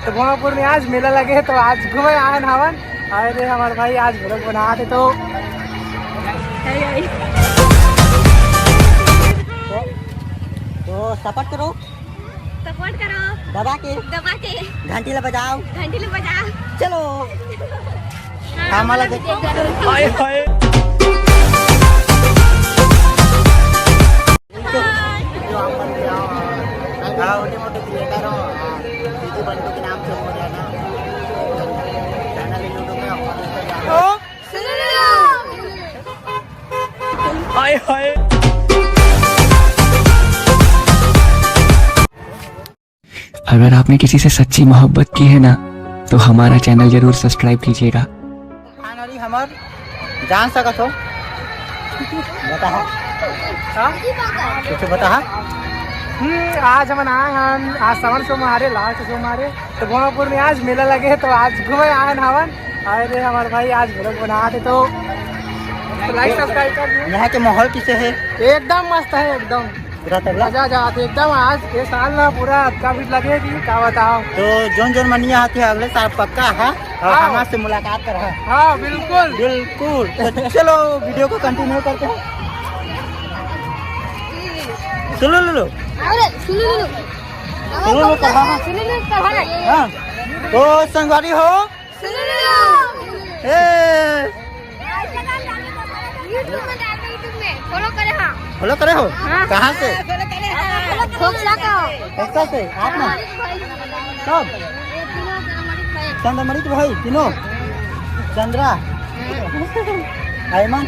तो गोमापुर में आज मेला लगे तो आज घूमे आन हवन आए थे हमारे भाई आज व्लॉग बनाते तो सपोर्ट करो दबा के घंटी बजाओ चलो हमारा देखो हाय हाय मोटे क्रिएटर हो दीदी बंधु के नाम से हो रहा ना चैनल यूट्यूब में हाय हाय। अगर आपने किसी से सच्ची मोहब्बत की है ना तो हमारा चैनल जरूर सब्सक्राइब कीजिएगा। फाइनली हमार जान सकत हो बता कुछ बता आज हम आए हैं आज सावन सोमवार लास्ट सोमवार तो गोमापुर में आज मेला लगे तो आज घूमे आए हवन आए थे हमारे भाई आज व्लॉग बनाते तो लाइक सब्सक्राइब कर दिए। यहाँ के माहौल किसे है एकदम मस्त है एकदम पूरा तगड़ा मजा जाते एकदम आज ये साल ना पूरा अक्का भी लगेगी क्या बताओ। तो जोन मनिया आते हैं अगले साल पक्का है और हमारे से मुलाकात कर है। हाँ बिल्कुल बिल्कुल तो चलो वीडियो को कंटिन्यू करते हैं। सुनो लो हाँ तो संगवारी हो फॉलो करे हो कहाँ से से आप ना कब चंद्रमणि के भाई तीनों चंद्रा आयमन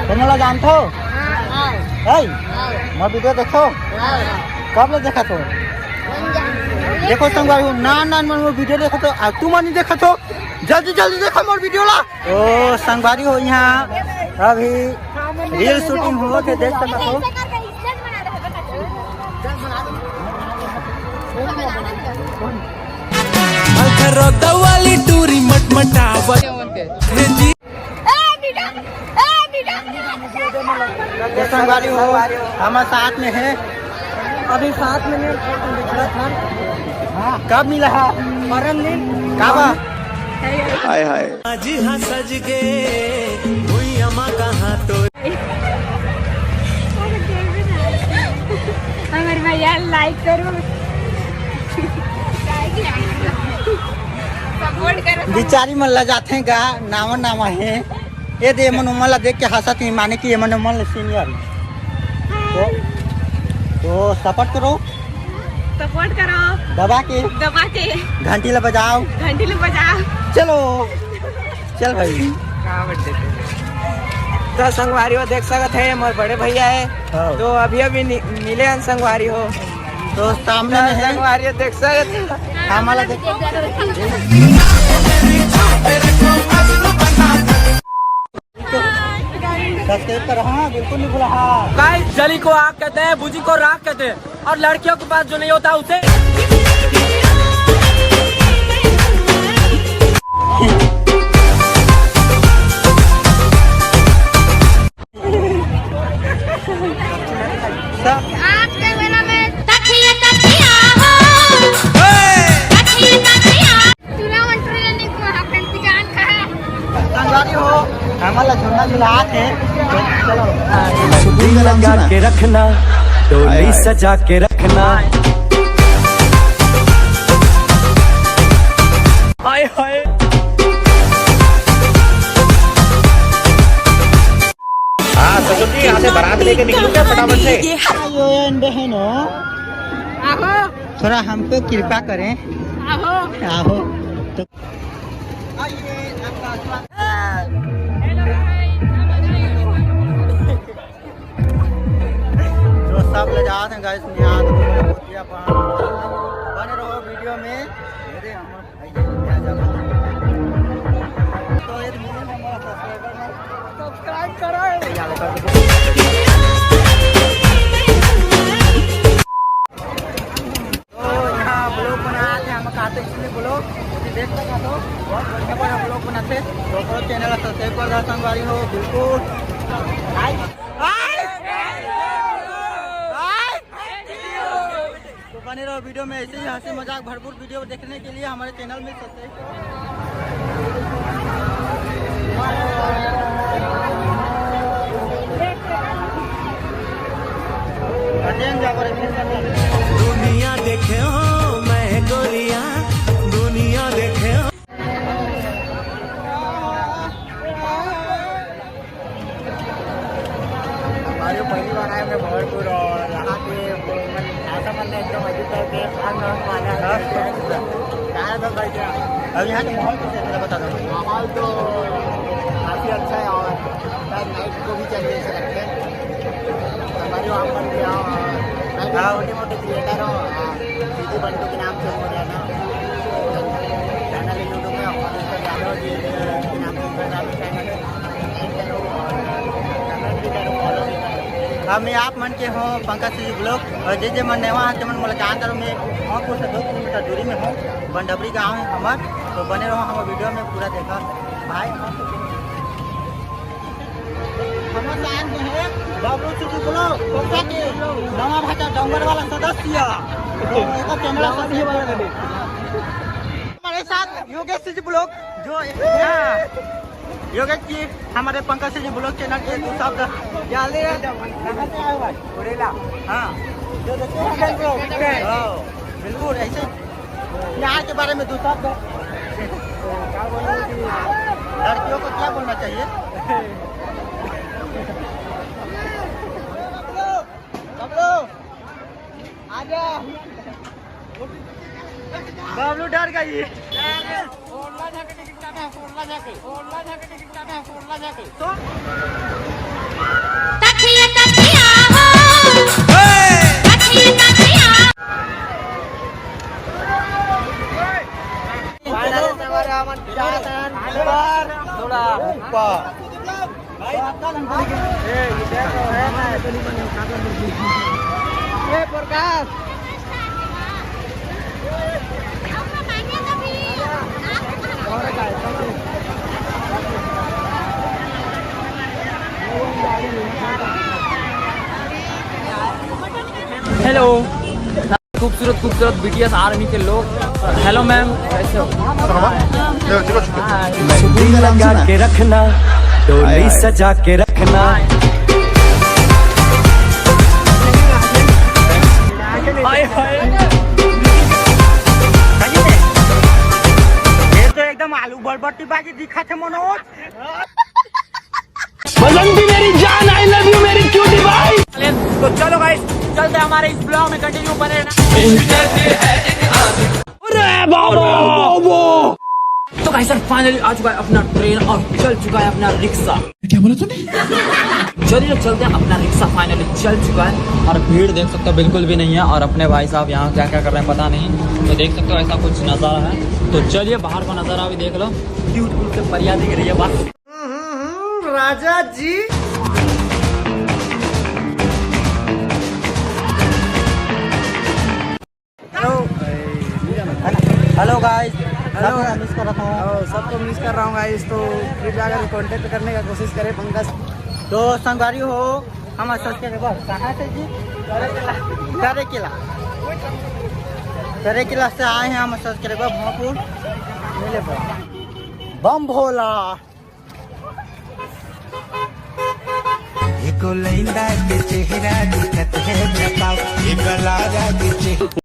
तुम जानते हो मैं वीडियो देखो कब लोग देखा तो देखो संगवारी हो ना मन वीडियो देखो तो तू मन देखा तो जल्दी देखो मोर वीडियो ला। तो संगवारी हो यहाँ अभी रील शूटिंग हो के देख सकते हो। वाली टूरी मटमटावा संगवारी हो हमारे साथ में है अभी साथ में था कब मिला है कब हाय हाय जी हाँ सज गए हुई अम्मा कहाँ तो हमारे भैया लाइक करो सपोर्ट करो। बिचारी मन ला जाते हैं गा नामा है ये दे मन उमला देख के हंसत ही माने कि ये मन उमल सीनियर तो सपोर्ट करो दबा के घंटी बजाओ चलो चल भाई तो संगवारी हो देख सकते हैं हमारे बड़े भैया है तो अभी मिले हैं संगवारी हो तो सामने में है संगवारी हो देख सकते हमारा देख सब्सक्राइब कर हाँ बिल्कुल नहीं भूला हाँ। गाइस जली को आग कहते हैं बुझी को राख कहते हैं और लड़कियों के पास जो नहीं होता उसे हमारा झूला झूलाते चलो लगा के रखना डोली सजा के रखना हाय हाय। हाँ सरस्वती यहाँ से बारात लेके निकलो क्या फटाफट से। बहनो थोड़ा हम पे कृपा करें आहो तो सब ले जाते हैं गाइस यहाँ तो बने रहो वीडियो में तो सब्सक्राइब करो तो यहाँ ब्लॉग बनाते हैं हम कहते इसलिए ब्लॉग देख सकते हो बहुत बढ़िया ब्लॉग बनाते तो चैनल सब्सक्राइब कर संगवारी हो बिल्कुल बने रहो वीडियो में, ऐसे ही हंसी मजाक भरपूर वीडियो देखने के लिए हमारे चैनल में दुनिया देखे हो मैं गोरिया, दुनिया देखे हो। हमारे पहली बार आए मैं भरपूर और यहाँ पे ऐसा मन एकदम अजीब है कि अब यहाँ के माहौल कैसे है बता दो। माहौल तो काफ़ी अच्छा है और नाइट को भी चलने से लगते हैं हमारे वहाँ पर भी आओ। मैं मोटे मोटे क्रिएटर हूँ, सीधी बंटू के नाम से हो गया ना चैनल है यूट्यूब में और यादव जी के नाम से चैनल है, कमेंट भी करो, फॉलो भी करो। हमें आप मन के हो पंकज जी ब्लॉग और जे मन नेवा हाथ मन मोला जान दरो मैं वहाँ से 2 किलोमीटर दूरी में हूँ। बंडबरी गाँव है हमार, तो बने रहो हम वीडियो में पूरा देखा भाई। हमारे लाइन में है डब्ल्यू सिटी ब्लॉग कोटा के नवा भाषा डंगर वाला सदस्य चैनल हमारे साथ योगेश जी ब्लॉग जो योगेश जी हमारे पंकज जी ब्लॉग चैनल के 2 शब्द डाले हाँ बिल्कुल ऐसे यहाँ के बारे में 2 शब्द लड़कियों को क्या बोलना चाहिए। बबलू डर गई। प्रकाश हेलो खूबसूरत खूबसूरत बीटीएस आर्मी के लोग। हेलो मैम, कैसे हो? दिल लगा के रखना, डोली सजा के रखना। ये तो एकदम आलू बरबट्टी बाजी दिखा थे मनोज। बसंती मेरी जान, आई लव यू मेरी क्यूटी भाई। तो चलो गाइस चलते हमारे इस ब्लॉग में कंटिन्यू बने रहना। तो गाइस सर फाइनली आ चुका है अपना ट्रेन और चल चुका है अपना रिक्शा। क्या बोला तूने? चलिए चलते हैं, अपना रिक्शा फाइनली चल चुका है और भीड़ देख सकते हो बिल्कुल भी नहीं है। और अपने भाई साहब यहाँ क्या क्या कर रहे हैं पता नहीं, तो देख सकते हो ऐसा कुछ नजारा है। तो चलिए बाहर का नजारा भी देख लो, ब्यूटीफुल से परिया दिख रही है बस। राजा जी हेलो गाइस, हेलो मिस कर रहा हूँ, सबको मिस कर रहा हूँ गाइस। तो कृपया अगर कांटेक्ट करने का कोशिश करें पंकज। तो संगवारी हो हम सब्सक्राइबर कहाँ से जी? सरेकिला से आए हैं हम सब्सक्राइबर भोंपुर मिले पर बम भोला। एको लैंदा के चेहरा दिखत है बताओ, एक लारा के चेहरा